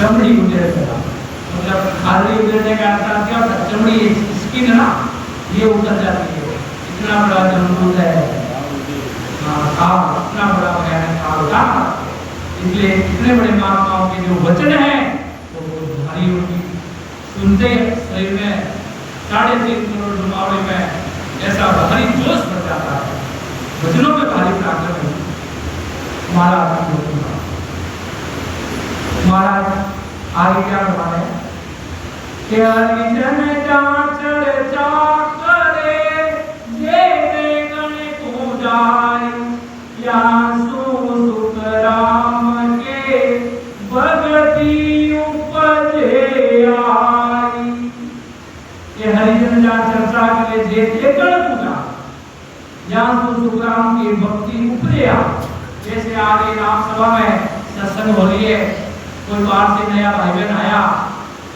चमड़ी उतरे चला, मतलब खाली उतरने का अर्थ क्या होता है? चमड़ी स्किन है ना, ये उतर जाती है। इतना बड़ा जमदूत है, इतना बड़ा भयानक काल होता, इसलिए इतने बड़े महात्माओं के जो वचन है वो बहुत भारी होगी। सुनते शरीर में 3.5 करोड़ रुमावड़ी में ऐसा भारी जोश भर जाता है, वचनों में भारी ताकत है। महाराज आगे क्या बता रहे हैं कि हरिजन जाचड़ चाकरे जेने गण को जाय यासु सुख राम के भगति उपजे आई। ये हरिजन जाचड़ चाकरे जेने गण को जाय यासु सुख राम की भक्ति उपजे आई। जैसे आगे राम सभा में सत्संग हो रही है, कोई बाहर से नया भाई बहन आया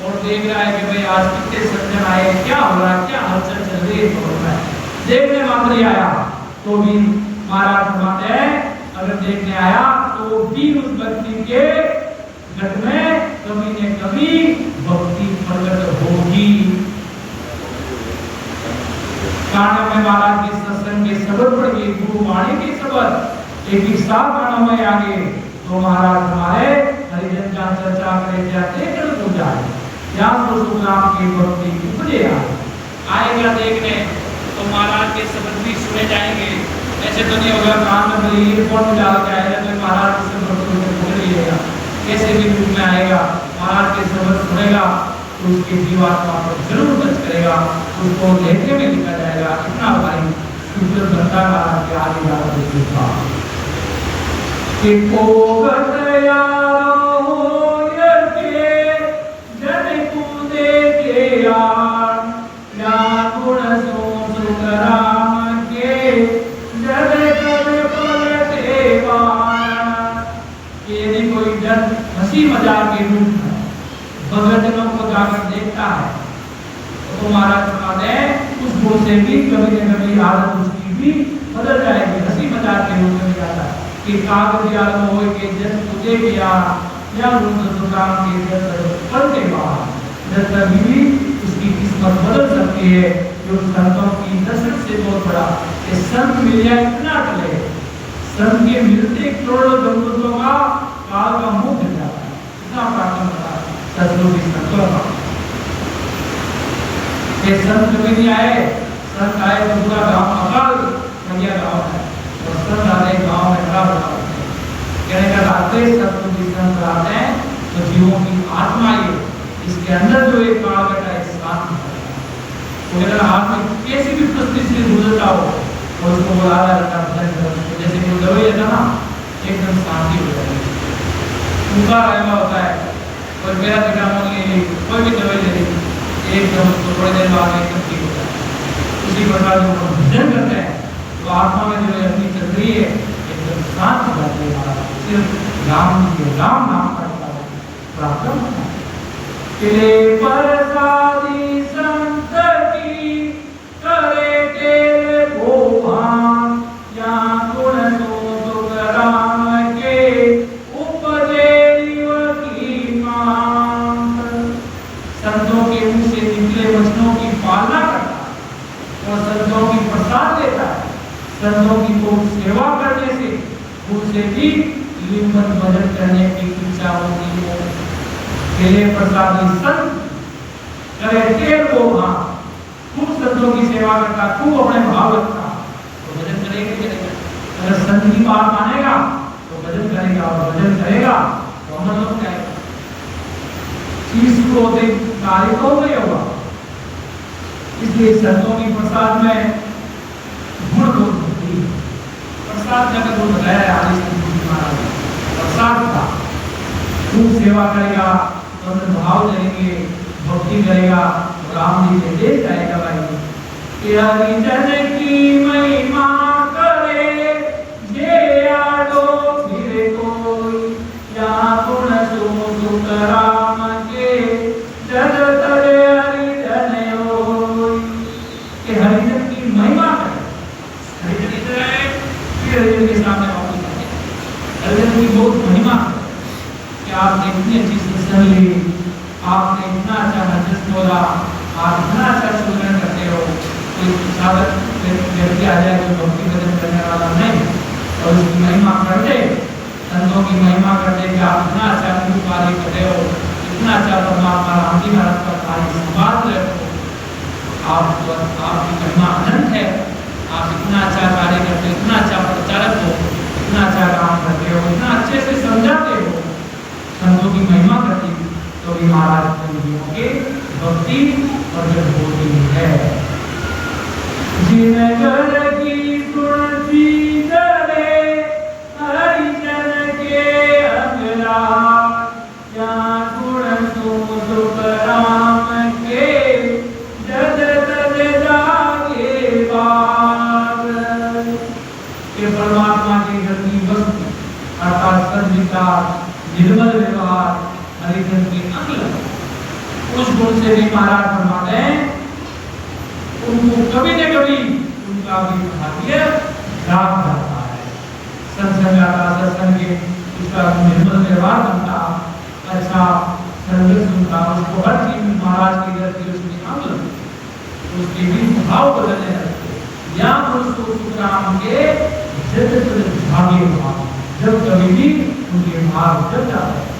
और देख रहा है कि भाई आज कितने सज्जन आए, क्या हो रहा है, क्या हलचल चल रही है, तो देखने मात्र ही आया तो भी महाराज फरमाते हैं अगर देखने आया तो भी उस व्यक्ति के घट में कभी न कभी भक्ति प्रकट होगी। गाने में महाराज के सत्संग के शब्द पढ़ के गुरु वाणी के शब्द एक साथ गानों में आगे तो महाराज हमारे हरिजन का चर्चा करे जाते कर पूजा या तो सुखराम की भक्ति उपजे आएगा देखने तो महाराज के शब्द भी सुने जाएंगे। ऐसे तो नहीं होगा कान में भले ईयरफोन में डाल के आएगा तो महाराज के शब्द को पकड़ लिएगा, कैसे भी रूप में आएगा महाराज के शब्द सुनेगा तो उसके जीवात्मा पर जरूर बच करेगा, उसको लेखे में लिखा जाएगा। इतना भाई शुक्र बनता महाराज के आगे जाकर देखा कि कोगत यारो यके जन कूदे के यार या गुण सो सुख राम के जन कद पलटे वार। यदि कोई जन हंसी मजाक के रूप में भगवतजनों को जाकर देखता है तो महाराज फरमाते हैं उस गुण से भी कभी न कभी आदत उसकी भी बदल जाएगी, हंसी मजाक के रूप में जाता है कि कागज याद हो के जन तुझे गया या रुद्र सुदाम के जन पलटे बाहर जब कभी भी उसकी किस्मत बदल सकती है। जो संतों की दशक से बहुत बड़ा कि संत मिल जाए इतना टले, संत के मिलते करोड़ों जमदूतों का काल का मुंह गिर जाता है, इतना प्रार्थना करता है सदगुरु की संतों का। ये संत कभी नहीं आए, संत आए तो पूरा गांव अकाल बढ़िया गांव है और संत आते गांव में खड़ा होता है। कहने का रास्ते सदगुरु की संत आते हैं तो जीवों की आत्मा ये इसके अंदर जो एक कालगट है शांत हो जाएगा। तो अगर आप में कैसी भी परिस्थिति से गुजरता हो और उसको बुला रहा है जैसे कि दवाई है ना एकदम शांति हो जाएगी। उनका रहना होता है और मेरा बेटा मान लीजिए कोई भी दवाई ले ली एकदम तो थोड़ी देर बाद एकदम ठीक हो जाता है। उसी प्रकार जो हम भजन करते हैं तो आत्मा में जो अपनी चल रही है एकदम शांत हो जाती है। सिर्फ राम नाम का प्राप्त होता है। किले प्रसादी संत की करे तेरे भोभान या गुण सो सुख राम के उपजे की मान। संतों के मुंह से निकले वचनों की पालना करता है और संतों की प्रसाद देता है। संतों की को सेवा करने से उनसे भी लिंगन भजन करने की इच्छा होती है। केले प्रसादी संत करे तेल को हाँ खूब संतों की सेवा करता, खूब अपने भाव रखता तो भजन करेगा। अगर संत की बात मानेगा तो भजन करेगा और भजन करेगा तो अमर लोग जाएगा। चीज को कार्य तो नहीं होगा। इसलिए संतों की प्रसाद में गुण बहुत होती है। प्रसाद का गुण बताया आदि प्रसाद का खूब सेवा करेगा तो भाव करेंगे, भक्ति करेगा तो राम जी से ले जाएगा। भाई कि हरिजन की महिमा करे जे आडो फिर कोई या गुण सो सुख राम के जद तरे हरिजन होई। कि हरिजन की महिमा करे, हरिजन इधर है फिर हरिजन के सामने वापस आए। हरिजन की बहुत महिमा है कि आप देखिए अच्छी सत्संग ली, आपने इतना अच्छा मंजस बोला, आप इतना अच्छा सुमरन करते हो, कोई साधक व्यक्ति आ जाए जो भक्ति भजन करने वाला नहीं और उसकी महिमा कर दे, संतों की महिमा कर दे कि आप इतना अच्छा कार्य करते हो, इतना अच्छा परमात्मा राम जी महाराज का कार्य संभाल रहे हो, आपकी महिमा अनंत है, आप इतना अच्छा कार्य करते हो, इतना अच्छा प्रचारक हो, इतना अच्छा काम करते हो, इतना अच्छे से समझाते हो, संतों की महिमा करती हो, तो भी महाराज के भक्ति और जब होती है। जिनकर की तुलसी जले हरिजन के अंगरा, क्या गुण सुख राम के जद तद जागे बाग। ये परमात्मा के घर की वस्तु अर्थात सद्विचार, निर्मल व्यवहार, हरिजन के अंग, उस गुण से भी महाराज फरमाते हैं उनको कभी न कभी उनका भी भाग्य प्राप्त होता है। सत्संग आता, सत्संग के उसका निर्मल व्यवहार बनता, अच्छा सर्विस उनका, उसको हर चीज महाराज की घर की उसकी अमल, उसके भी भाव बदलने लगते। या पुरुषो सुखराम के भाग्य भाव, जब कभी भी उनके भाव जब जाते हैं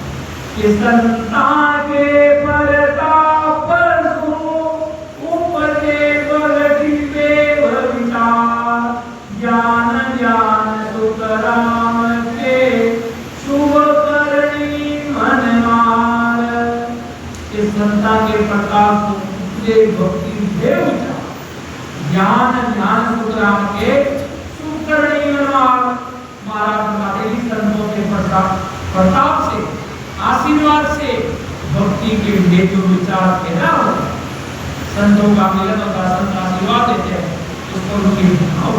कि संता के परताप सो उपजे बलि देव विचार, ज्ञान ज्ञान सुख राम के शुभ करणी मन मार। इस संता के प्रताप को उपजे भक्ति देव विचार, ज्ञान ज्ञान सुख राम के शुभ करणी मन मार। महाराज ही संतों के प्रताप से, आशीर्वाद से भक्ति के लिए जो विचार पैदा हो, संतों का मिलन होता, संत आशीर्वाद देते हैं, उसको उनके भाव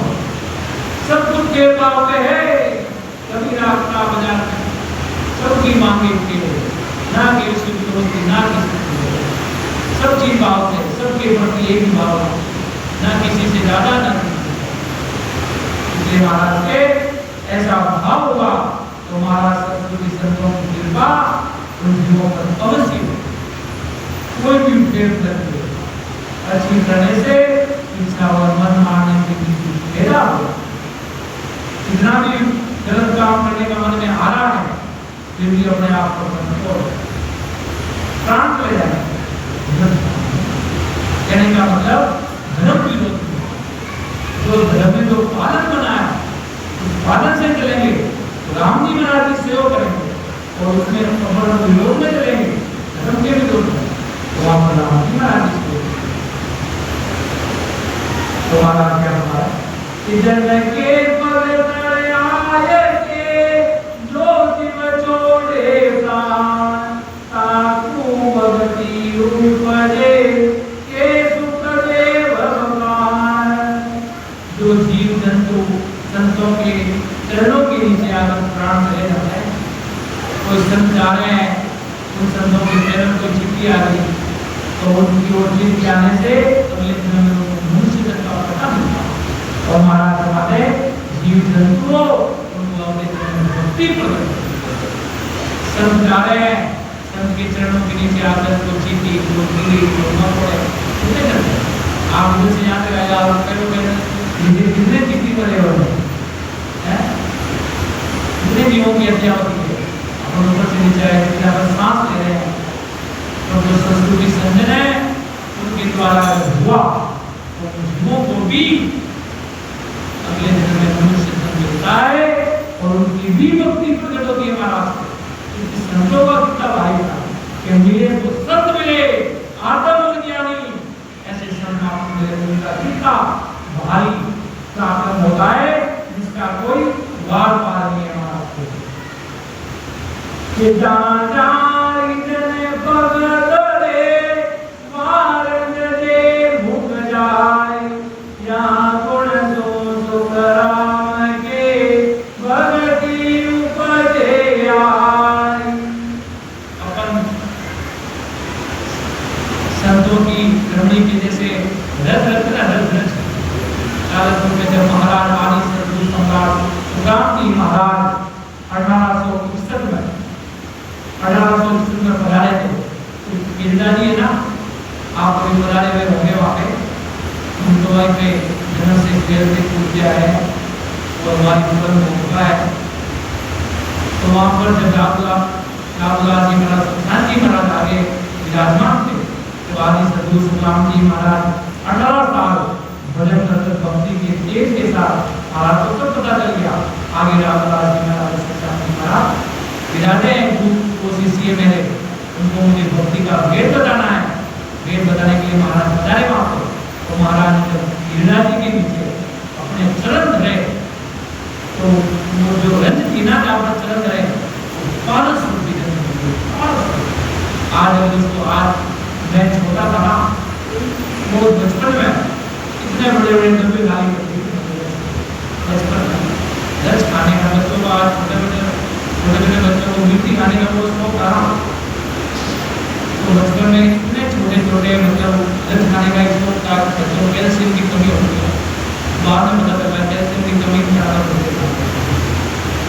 सब कुछ देवता होते हैं। कभी रास्ता बाजार सबकी मांगे के ना कि उसकी विरोधी ना किसी सब चीज भाव से, सबके प्रति एक भाव, ना किसी से ज्यादा ना किसी। महाराज के ऐसा भाव हुआ तो महाराज सरस्वती संतों की कृपा उन जीवों पर अवश्य कोई भी फेर करते अच्छी करने से इच्छा और मन मारने के बीच फेरा हो। जितना भी गलत काम करने का मन में आ रहा है, फिर भी अपने आप को कंट्रोल, प्राण ले जाए। कहने का मतलब धर्म विरोध, जो धर्म में जो पालन बना है उस पालन से चलेंगे, राम जी महाराज की सेवा करेंगे और उसमें अपना विरोध में चलेंगे, धर्म के विरोध में, तो आप राम जी महाराज की सेवा। तो महाराज क्या हमारा कि जन के पवित्र आय के जो जीव छोड़े प्राण, ताकू भक्ति उपजे के सुख देव भगवान। जो जीव जंतु संतों के चरणों के नीचे आकर प्राण चले जाते हैं, कोई संत जा रहे हैं, उन संतों के चरण को चिट्ठी आ गई तो उनकी ओर चिट्ठी आने से अगले दिन में मनुष्य का पता मिलता। और महाराज हमारे जीव जंतुओं उनको अपने चरण में भक्ति प्रकट, संत जा रहे हैं, संत के चरणों के नीचे आकर को चिट्ठी को गिरी को न पड़े कितने करते हैं। आप मुझे यहाँ तक आया और कितने चिट्ठी पड़े हो कितने जीवों की हत्या होती है, अपन ऊपर से नीचे आए, जितने अपन सांस ले रहे हैं, तो जो संस्कृति संजन है उनके द्वारा हुआ तो जीवों को भी अगले दिन में मनुष्य जन्म मिलता है और उनकी भी भक्ति प्रकट होती है। महाराज क्योंकि संतों का कितना भाई था कि मिले तो संत मिले आत्म ज्ञानी, ऐसे संत आपको मिले उनका कितना भारी प्राप्त होता है जिसका कोई वार पार नहीं है। महाराज को कि जान जान इतने पगले मारन दे भूख जाए, या गुण सो सुख राम के भगति उपजे आए। अपन संतों की रमणी के जैसे रथ रथ रथ रथ चालकपुर में जब महाराज आदि सरदूत सम्राट सुदाम जी महाराज 1861 में 1861 में पधारे थे। तो गिरिजा जी है ना, आप अभी पधारे हुए होंगे वहाँ पे, हम तो वहीं पे जन्म से खेल से कूद गया है और हमारी जीवन में हुआ है। तो वहाँ पर जब रामलाल जी महाराज, सुल्तान जी महाराज आगे विराजमान थे, तो आदि सदगुरु सुखराम जी महाराज 18 साल भजन करते भक्ति के तेज के साथ महाराज को सब पता चल गया। आगे रामलाल जी महाराज, सुल्तान जी महाराज विराजे हैं, वो शिष्य मेरे, उनको मुझे भक्ति का भेद बताना है। भेद बताने के लिए महाराज बताए वहाँ पर। तो महाराज ने जब गिरिराज जी के नीचे अपने चरण धरे, तो वो जो रंज थी ना, जहाँ पर चरण धरे, पारस रूपी आज अगर उसको, आज मैं छोटा था ना, वो बचपन में इतने बड़े बड़े डब्बे खाली करती थी बचपन में। रस खाने का बच्चों को, आज छोटे छोटे बच्चों को मिट्टी खाने का वो शौक रहा। तो बचपन में इतने छोटे छोटे मतलब रस खाने का शौक था, बच्चों को कैल्शियम की कमी होती है। बाद में पता चला कैल्शियम की कमी ज़्यादा होती है।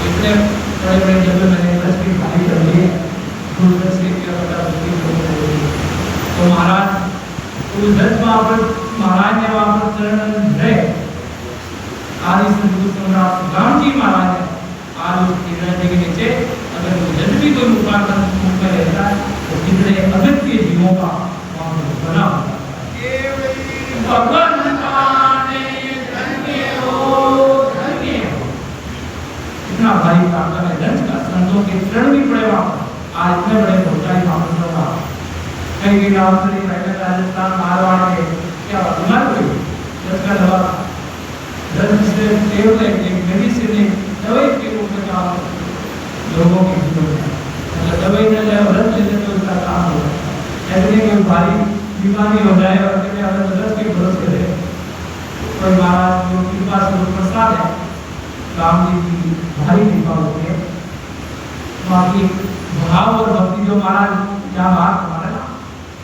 इतने बड़े बड़े डब्बे मैंने रस की खाली कर लिए, रस के क्या पता तो महाराज उस रस वहाँ पर महाराज ने वहाँ पर चरण धरे। आदि सदगुरु सुखराम जी महाराज ने आज उस गिरिराज जी के नीचे अगर जब भी कोई मुख में रहता है तो कितने अगत्य जीवों का वहाँ पर बना होता है। इतना भारी प्रार्थना है रंज का, संतों के चरण भी पड़े वहाँ पर। आज इतने बड़े भोटाई महापुरुषों का कहीं भी नाम से नहीं, पहले राजस्थान मारवाड़ के क्या बीमार हुई रस का दवा, रस से केवल एक मेडिसिन, एक दवाई के रूप में काम लोगों के जीवन में, मतलब दवाई न ले और रस लेते तो उसका काम हो जाता है। ऐसे कोई भारी बीमारी हो जाए और कहते हैं रस के भरोसे रहे, कोई महाराज जो कृपा से प्रसाद है, राम जी की भारी कृपा होती है। बाकी भाव और भक्ति जो महाराज जहाँ बात हमारे ना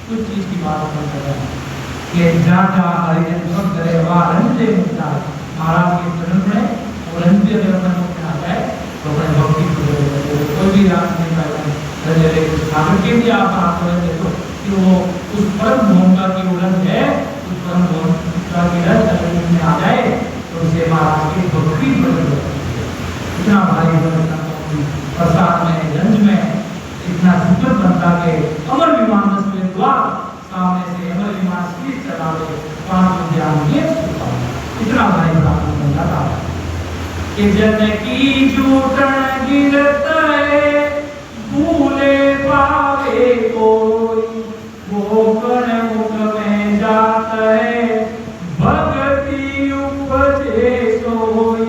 कुछ चीज की बात कर रहे हैं कि जहाँ जहाँ हरिजन भक्त करे वहाँ रंजय मुक्ता है। महाराज के चरण में और रंजय अगर मुक्त आ जाए तो अपने भक्ति कोई भी रात नहीं पाएगा। सागर के भी आप करेंगे तो कि वो उस परम भूमिका की उड़न है, उस परम भूमिका की रंज में आ जाए तो उसे महाराज की भक्ति प्रकट होती है। इतना भारी प्रसाद में, रंज में इतना सुंदर बनता के अमर विमान में द्वार सामने से अमर विमान शीश चला ले, पांच विद्यान ये इतना भारी प्राप्त बन जाता है कि जन की जूठन गिरते भूले पावे कोई, वो कण मुख में जाता है भक्ति उपजे सोई।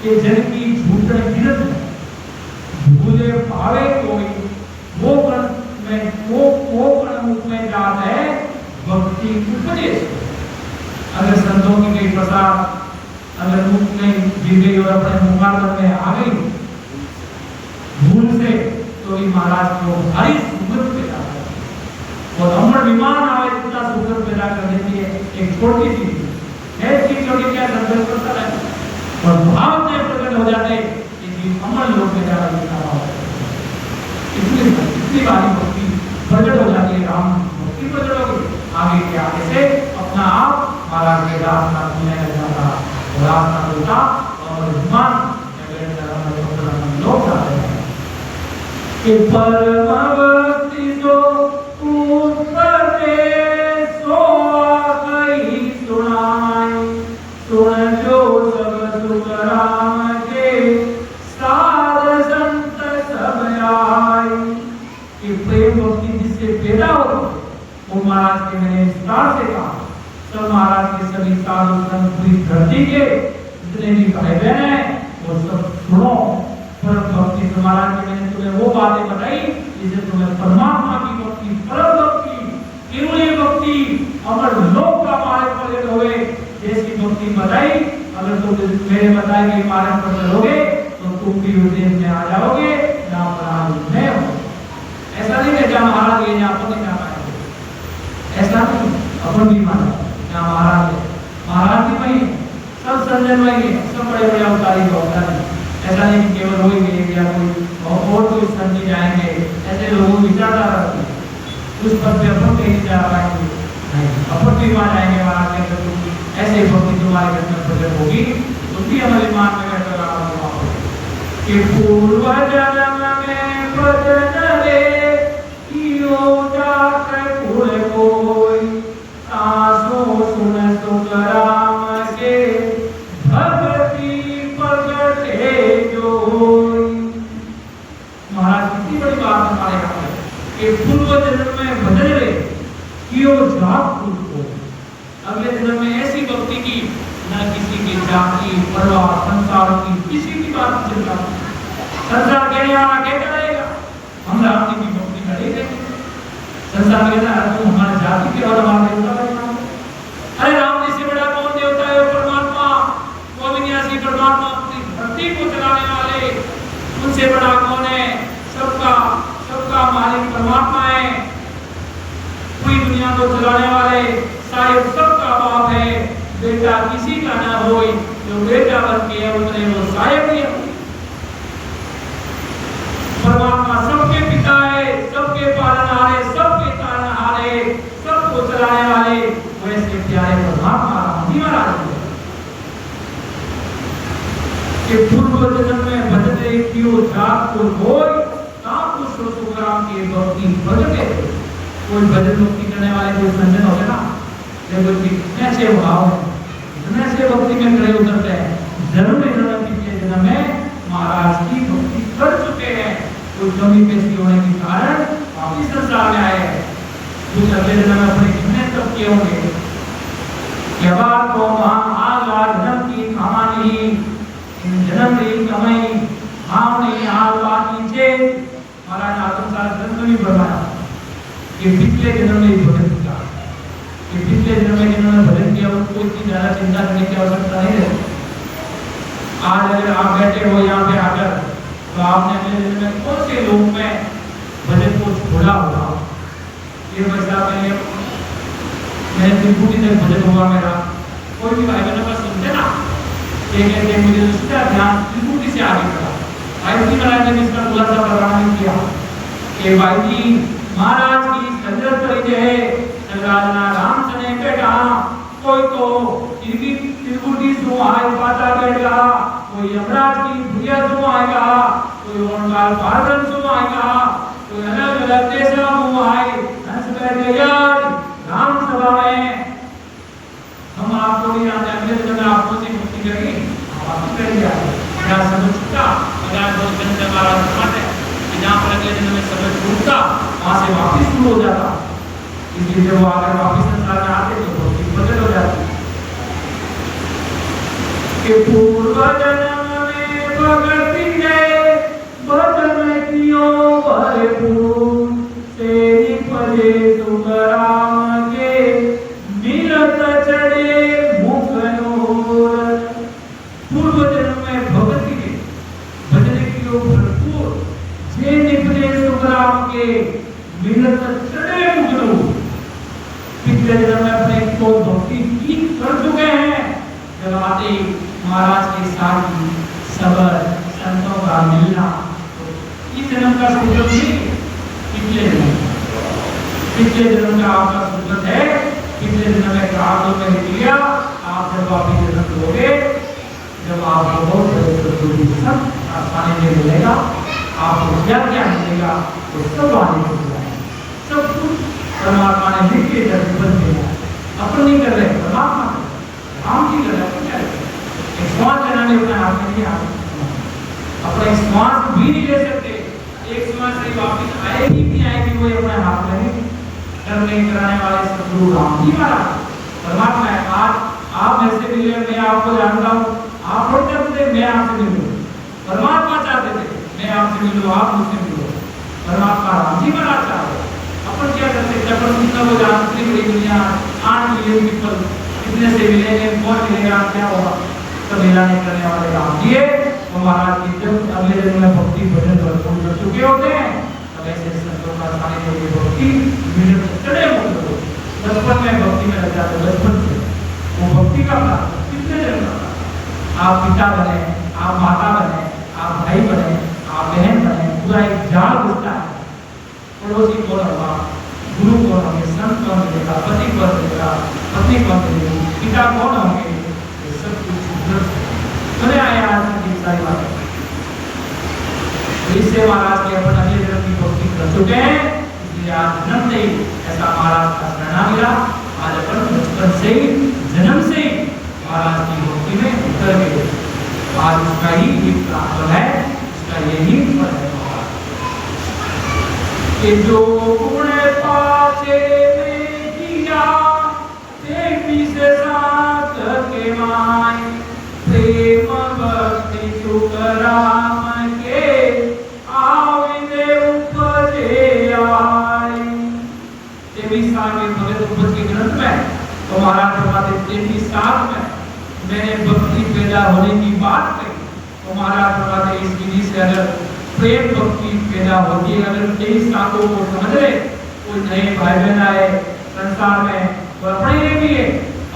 कि जन की जूठन गिरत भूले पावे कोई, वो कण मुख में जात है भक्ति उपदेश। अगर संतों की गई प्रसाद अगर मुख में गिर गई और अपने मुखारबंद में आ गई भूल से, तो भी महाराज को भारी सुगंध पैदा करती है। और अमर विमान आवे इतना सुगंध पैदा कर देती है। एक छोटी सी चीज छोटी क्या संगत करता है और भाव से प्रकट हो जाते अमर लोग में जाना लिखा हुआ है। इतनी बारी भक्ति प्रकट हो जाती है, राम भक्ति प्रकट होगी आगे के आगे से अपना आप महाराज के रास्ता दुनिया लग जाता और रास्ता मिलता और विमान लोग जाते हैं कि परम भक्ति तो उत्पत्ति सो कही सुनाई, सुन जो सब सुख राम के साध संत सब आए। कि प्रेम भक्ति जिससे पैदा हो वो महाराज के मैंने विस्तार से कहा, सब महाराज के सभी साधु संत पूरी धरती के जितने भी भाई बहन हैं वो सब सुनो। परम भक्ति से महाराज के मैंने तुम्हें वो बातें बताई जिसे तुम्हें परमात्मा की भक्ति, परम भक्ति, केवली भक्ति, अमर लोक का मार्ग पर हुए जैसी भक्ति बताई। अगर तुम मेरे बताए गए मार्ग पर चलोगे तो तुम भी उद्देश्य में आ जाओगे जहाँ पर मैं हूँ। ऐसा नहीं है जहाँ महाराज ये अपन नहीं जा पाएंगे, ऐसा नहीं। अपन भी माना जहाँ महाराज भी वही सब संजन वही है, सब बड़े बड़े अवतारी अवतारी। ऐसा नहीं कि केवल वही गए या कोई और कोई संत जाएंगे, ऐसे लोगों की विचारधारा रहती है, उस पद पे अपन कहीं जा पाएंगे नहीं, अपन भी वहां जाएंगे, वहां के अंदर तुम ऐसे भक्ति तुम्हारे घर में प्रकट होगी, तुम भी हमारे मान में बैठकर आओगे कि पूर्व जन्म में भजन रे कियो जाकर कुल कोई, आसो सुन सुख राम के भक्ति प्रगटे जोई। महाराज कितनी बड़ी बात हमारे यहाँ पे कि पूर्व जन्म में भजन रे कियो जाकर कुल कोई, अगले जन्म में ऐसी भक्ति की न किसी की जाति परवाह संसार की किसी की बात नहीं चिंता, संसार कहने वाला क्या करेगा, हम राम जी की भक्ति करेंगे, संसार कहता है तुम हमारे जाति के और हमारे देवता बनो, अरे राम जी से बड़ा कौन देवता है, परमात्मा, वो अविनाशी परमात्मा, अपनी धरती को चलाने वाले, उनसे बड़ा कौन है, सबका सबका मालिक परमात्मा है, पूरी दुनिया को चलाने वाले, शायद सबका बाप है, बेटा किसी का ना हो, जो बेटा बन के उतरे वो शायद ही परमात्मा सबके पिता है, सबके पालनहारे, सबके तारनहारे, सबको चलाने वाले, वैसे प्यारे परमात्मा राम जी महाराज के पूर्व जन्म में भजते कियो जात को होय, ताप पुष्प सुखराम की भक्ति भजते। कोई भजन भक्ति करने वाले कोई संजन होते ना, देखो कितने से भाव है, इतने से भक्ति में खड़े उतरते हैं, जन्म पिछले जन्म में महाराज की भक्ति कर चुके हैं, कोई कमी पेशी होने के कारण वापिस संसार में आए हैं, कुछ अगले जन्म में अपने कितने तप किए होंगे, को वहाँ आगा जन्म की कहानी, जन्म की कमाई हमने हाल बात नीचे महाराज आत्म सारा जन्म भी बढ़ाया, ये पिछले जन्म में भजन किया, ये पिछले जन्म में जिन्होंने भजन किया वो कोई चीज ज्यादा चिंता करने की आवश्यकता नहीं है। आज अगर आप बैठे हो यहाँ पे आकर, तो आपने अगले जन्म में कौन से लोग में भजन को छोड़ा होगा, ये वैसा मैंने त्रिपुटी तक भजन हुआ मेरा, कोई भी भाई बहनों का सुनते ना, ये कहते हैं मुझे तो सीधा ध्यान त्रिपुटी से आगे बढ़ा, भाई जी महाराज ने इसका थोड़ा सा प्रमाण किया कि भाई जी महाराज की संजत परिचय है, राजना राम सने बेटा, कोई तो इनकी त्रिपुटी सो आए पाता बैठा, कोई यमराज की भुजा सो आएगा, कोई ओंकार पार्वण सो आएगा, कोई अलग अलग देशा मुँह आए, हंस बैठे यार राम सभा में, हम आपको भी जानते हैं, अगले दिन आपको से मुक्ति करेंगे, आप कर दिया क्या समझ चुका, अगर बहुत जनता महाराज समाते हैं कि जहाँ पर अगले दिन में समझ छूटता, वहाँ से वापिस शुरू हो जाता, इसलिए जब वो आकर वापिस संसार में आते तो बहुत ही बदल हो जाती कि पूर्व जन्म में भगति गए भजन कियो भरपूर, तेरी पजे सुख राम के मिलत चढ़े मुख नूर। पूर्व जन्म में भगति गए भजन कियो भरपूर, जे निपजे सुख राम के मिलत चढ़े मुख नूर। पिछले जन्म में अपने को भक्ति की कर चुके हैं, जब आते महाराज के साथ ही सबर संतों का मिलना, तो इस जन्म का सुकृत नहीं, पिछले जन्म का आपका सुकृत है, पिछले जन्म में काम में लिया, आप जब वापिस जन्म लोगे, जब आपको बहुत बड़े सब आसानी में मिलेगा, आपको क्या क्या मिलेगा तो सब आने को मिलेगा, सब कुछ परमात्मा ने लिख के धरती दिया, अपन नहीं कर रहे, परमात्मा कर रहे, राम जी कर रहे, क्या एक श्वास लेना नहीं अपने हाथ में नहीं आते, अपना श्वास भी नहीं ले सकते, एक श्वास से वापिस आएगी नहीं आएगी वो अपने हाथ में नहीं करने कराने वाले सदगुरु राम जी महाराज परमात्मा है। आज आप मेरे से मिले, मैं आपको जानता हूँ, आप लोग चाहते थे मैं आपसे मिलूं, परमात्मा चाहते थे मैं आपसे मिलूं, आप मुझसे मिलो, परमात्मा राम जी महाराज चाहते, अपन क्या करते थे, अपन कितना वो जानते बड़ी दुनिया 8 मिलियन पीपल कितने से मिलेंगे, कौन मिलेगा, क्या होगा, सब मिलाने करने वाले राम जी है। तो महाराज की जब अगले जन्म में भक्ति भजन भरपूर कर चुके होते हैं, तब ऐसे संतों का सारे लोग भक्ति मिनट चढ़े होते हो, बचपन में भक्ति में लग जाते, बचपन से वो भक्ति का कितने जन्म का आप पिता बने, आप माता बने, आप भाई बने, आप बहन बने, पूरा एक जाल घुसता है, पड़ोसी कौन होगा, गुरु कौन होंगे, संत कौन मिलेगा, पति कौन मिलेगा, पत्नी कौन मिलेगी, पिता कौन होंगे, ये सब कुछ चले आए आज की सारी बातें। इससे महाराज के अपन अगले जन्म की भक्ति कर चुके हैं, इसलिए आज जन्म से ही ऐसा महाराज का प्रेरणा मिला। आज अपन बचपन से ही, जन्म से ही महाराज की भक्ति में उतर गए। आज उसका ही एक फल है, उसका यही फल है कि जो पुण्य पाचे में किया देवी से साथ के माय, प्रेम भक्ति तुकाराम के आविदे उपजे आए। 23 साल में भगत उपज के ग्रंथ में तो महाराज फरमाते 23 साल में मैंने भक्ति पैदा होने की बात कही। तो महाराज फरमाते इस विधि से अगर प्रेम भक्ति पैदा होती है, अगर 23 सालों को समझ ले, कोई नए भाई बहन आए संसार में तो अपने लिए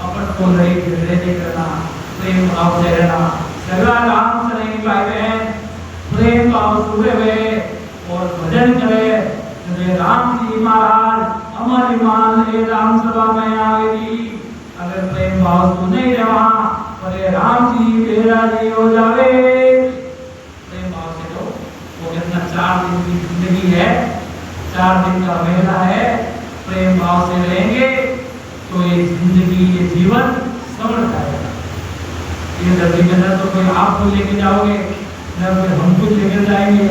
अपन को नहीं रहने करना, प्रेम भाव से रहना, झगड़ा राम से नहीं भाई बहन, प्रेम भाव सुबह हुए और भजन करे। जब राम जी महाराज हमारी मान ले राम सभा में आएगी, अगर प्रेम भाव तो नहीं रहा, अरे राम जी मेरा जी हो जावे। प्रेम भाव से तो वो कितना 4 दिन की जिंदगी है, 4 दिन का मेला है, प्रेम भाव से रहेंगे तो ये जिंदगी, ये जीवन संवर जाएगा। ये धरती में न तो कोई आपको लेके जाओगे, न कोई हमको लेकर जाएंगे,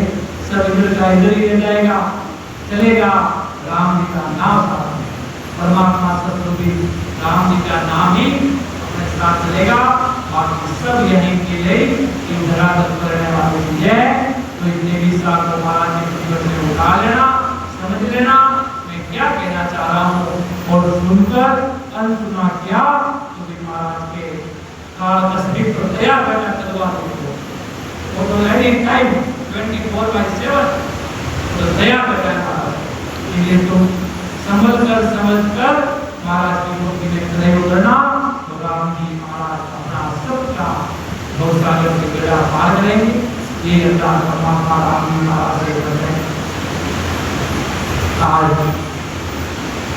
सब इधर का इधर ही रह जाएगा, चलेगा राम जी का नाम साथ में। परमात्मा सत्य भी राम जी का नाम ही अपने साथ चलेगा, बाकी सब यहीं के लिए इन धरातल पर रहने वाले चीज है। तो इतने भी साल को महाराज के जीवन में उठा लेना, समझ लेना मैं क्या कहना चाह रहा हूँ, और सुनकर अनसुना क्या तो भी महाराज के काल तस्वीर को तैयार करना करवा दो, वो तो एनी टाइम 24/7 तो तैयार करना महाराज। इसलिए तुम समझ कर महाराज की भक्ति में खड़े उतरना, तो राम जी महाराज अपना सबका गौशाला के बेड़ा पार करेंगे। ये अल्लाह परमात्मा राम जी महाराज से कर रहे हैं। आज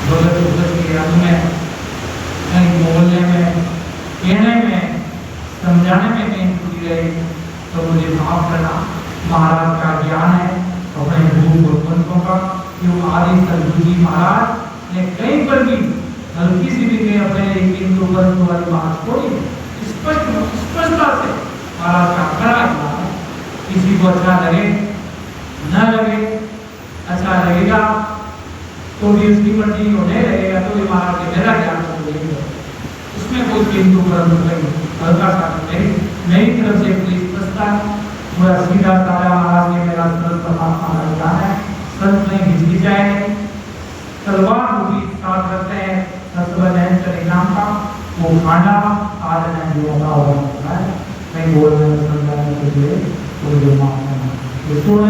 भगत उपज के रंग में, कहीं बोलने में, कहने में, समझाने में कहीं त्रुटि रही तो मुझे माफ करना। महाराज का ज्ञान है अपने गुरु भगवंतों का, जो आदि सदगुरु जी महाराज ने कहीं पर भी हल्की सी भी कहीं अपने किंतु परंतु वाली बात छोड़ी, स्पष्टता से महाराज का कड़ा ज्ञान है। किसी को अच्छा लगे न लगे, अच्छा लगेगा तो भी उसकी मर्जी, नहीं लगेगा तो भी महाराज के मेरा ज्ञान तो यही है, उसमें कोई किंतु परंतु नहीं, हल्का सा नहीं। मेरी तरफ से पूरी स्पष्टता, पूरा सीधा साधा महाराज ने मेरा सरल परमात्मा का ज्ञान है। संत में हिचकिचाए नहीं, तलवार रूपी साथ रखते हैं सत्य नाम का, वो खाना आज नहीं होगा, मैं बोल रहा हूँ समझाने के लिए, तो जो माफ करना